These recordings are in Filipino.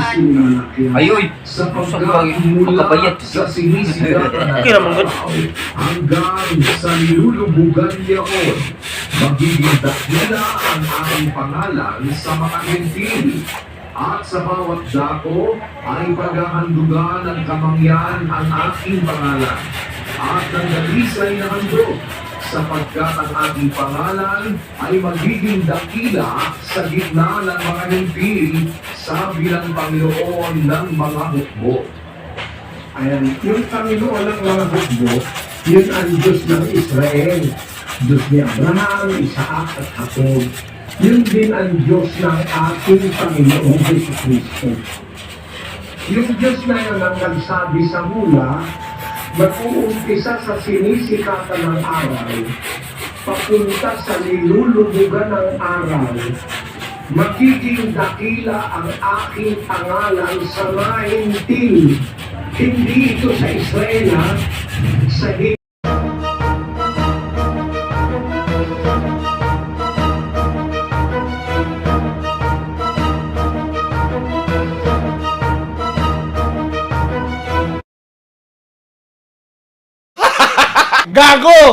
Ayoy, sa pagkabayat. Okay naman good. Hanggang sa nilulubugan niyaon, magiging dakila ang aking pangalan sa mga gentil. At sa bawat dako ay paghahandugan ng kamangyan ang aking pangalan. At ng dalisay na handog, sapagkat ang aking pangalan ay magiging dakila sa gitna ng mga gentil, sabi ng Panginoon ng mga hukbo. Ayan, yung Panginoon ng mga hukbo, yun ang Diyos ng Israel. Diyos ni Abraham, Isaac at Jacob. Yun din ang Diyos ng ating Panginoong Jesucristo. Yung Diyos na yun ang nagsabi sa mula, mag-uumpisa sa sinisikatan ng araw, papunta sa nilulubugan ng araw, magiging dakila ang aking pangalan sa mga hintil. Hindi ito sa Israel, ha? Sa Gago!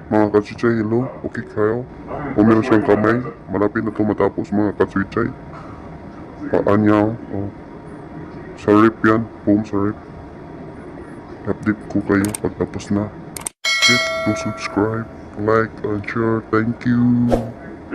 Mga katsitsay, hello? Okay kayo? O meron siyang kamay? Malapit na ito matapos mga katsitsay. Paan niya, oh. Sa rip yan, boom sa rip. Update ko kayo pagtapos na. Hit to subscribe, like, and share. Thank you!